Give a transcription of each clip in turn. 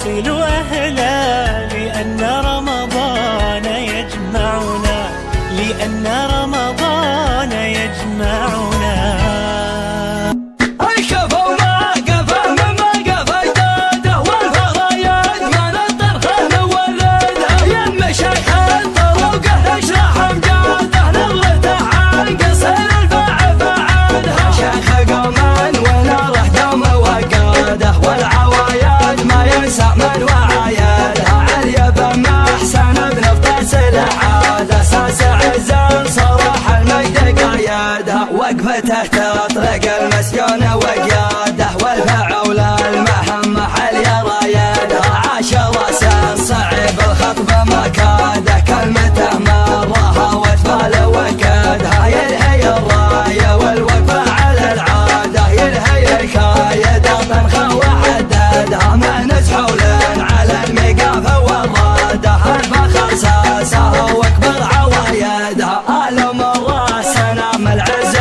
نراسل أهلا لأن رمضان يجمعنا، لأن رمضان يجمعنا. وقفته تطرق المسيون وقياده، والفعول المهمة حليا رايده. عاش راسه صعب الخطب ما كاده، كلمته مرها واتفال وكادها. يلهي الرايه والوقفه على العاده، يلهي الكايده طنخه وحدادها. مهنس حول على المقافه والراده، الفخر ساسه واكبر عوايدها. الم الراسنا ملعز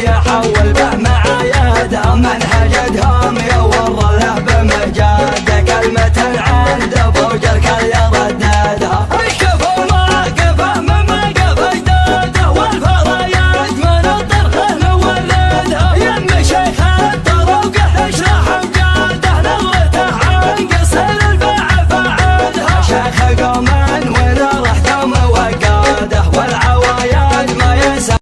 يحول به معايده. منهجتهم يور له بمجاده، كلمة عند بوجر كل ردادها. الكفو ما قفه مما قف اجداده، والفرايات من الطرخه نولدها. يم شيخ الطرق اشرح امجاده، نظرته عن قصر الباع فعادها. شيخ قوما ولا رحتم وقاده، والعوايد ما ينسى.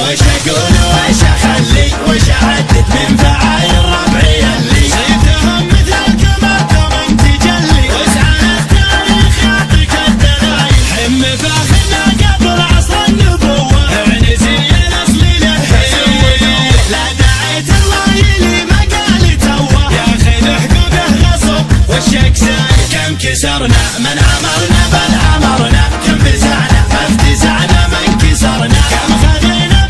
وش اقول وش اخلي وش احدد من فعايل ربعي اللي صيتهم مثل الكمر من تجلي، واسعى التاريخ يعطيك الدلايل. حم فاخرنا قبل عصر النبوة، عنزي الاصل للحين. لا دعيت الله يلي مقالي توه، ياخذ حقوقه غصب والشك سايل. كم كسرنا من عمرنا بل عمرنا، كم فزعنا ما افتزعنا من كسرنا. كم خذينا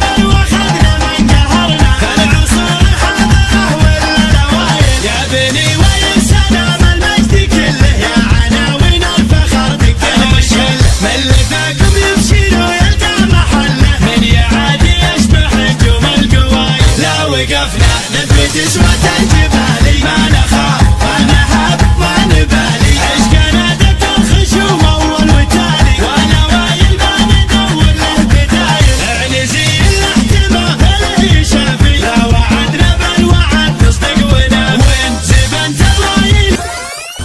تسوى الجبالي. ما نخاف ما نهاب ما نبالي، عشقنا دق الخشوم اول وتالي. وانا وايل ما ندور له بدايل، اعنزي الاحتمال اللي شافي. لا وعدنا بالوعد نصدق ونافي، وانت زبنت الرايل.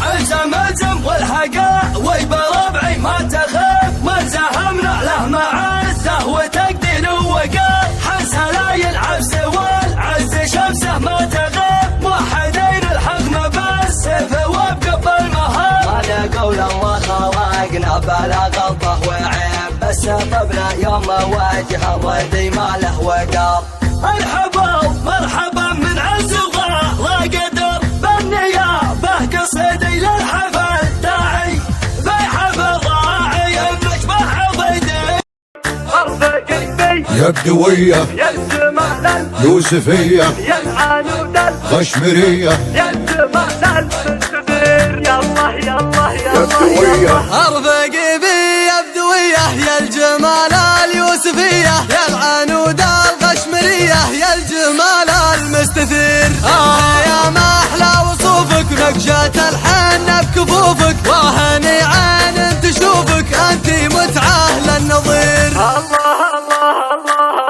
عزم الزم والحقاء ويبى ربعي ما تخاف، من زهمنا له معزه وتقدير ووقار. حسها لا يلعب سوال عز شمسه ما تغاب، موحدين الحكم بس وبقب المهار. هذا قول الله خلقنا بلا غلطه وعيب، بس طبنا يوم واجه الردي ما له وقار. الحباب مرحبا من عز الله لا قدر، بالنيابه قصيدي للحفل داعي. بحفل راعي المشبح ضيدي. يا بدوية يا الجمال يوسفية يا العنود الخشمرية، يا الجمال المنتظر. يلا يلا يا بدوية ارفقي بي يا بدوية، يا الجمال اليوسفية، يا العنود الخشمرية، يا الجمال المستثير. يا ما احلى وصوفك، نقشة الحنة بكفوفك، وهني عين تشوفك انت متعة للنظير. الله الله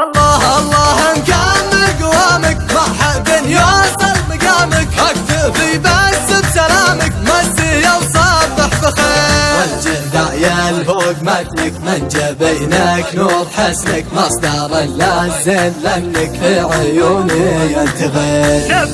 الله الله مكمل قوامك، ما حد يوصل مقامك، اكتفي بس بسلامك، مسي وصبح بخير. والجدايل فوق متنك، من جبينك نور حسنك، مصدر اللازم لانك في عيوني ينتغير.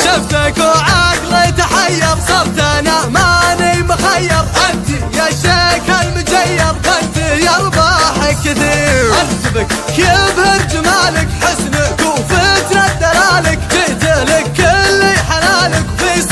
شفتك وعقلي تحير، صرت انا ماني مخير. انت يا شيخ المجير، انت يا رباحك كثير. ارتبك يبهر جمالك، حسنك وفترة دلالك، جئت لك كل حلالك في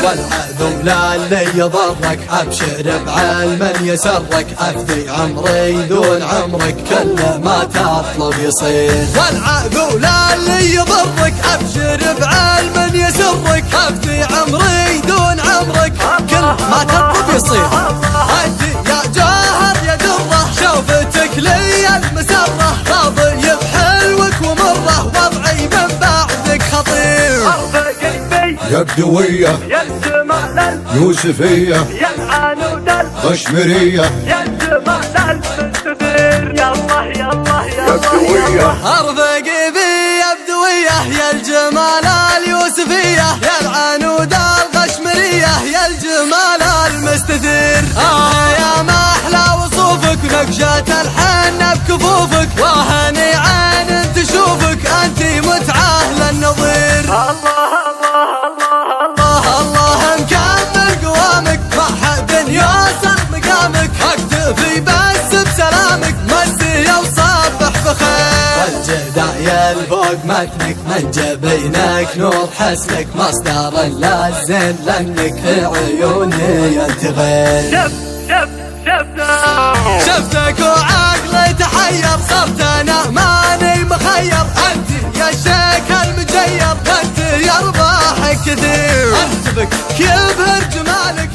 والعذول اللي يضرك ابشر بعلم يسرك افدي عمري دون عمرك كل ما تطلب يصير والعذول اللي يضرك ابشر بعلم يسرك افدي عمري دون عمرك كل ما تطلب يصير انت يا جوهر يا دره شوفتك لي المسره راضي بحلوك ومره وضعي من بعدك خطير يا بدوية يا الجمال يوسفية يا العنود غشمرية يا الجمال المستدير يا الله يا الله يا يا بدوية ارفقي بي يا بدوية يا الجمال اليوسفية يا العنود الغشمرية يا الجمال المستثير يا ما احلى وصوفك نقشة الحنة بكفوفك وهني عين تشوفك انتي متعة للنظير الله الله الله الله الله مكمل قوامك ما حد يوصل مقامك اكتفي بس بسلامك مسي وصبح بخير والجدايل فوق متنك من جبينك نور حسنك مصدر اللازم لانك في عيوني انت غير شفتك وعقلي تحير صرت انا ماني مخير انت يا شيك المجير انت يا رباحك كثير انت بك يبهر جمالك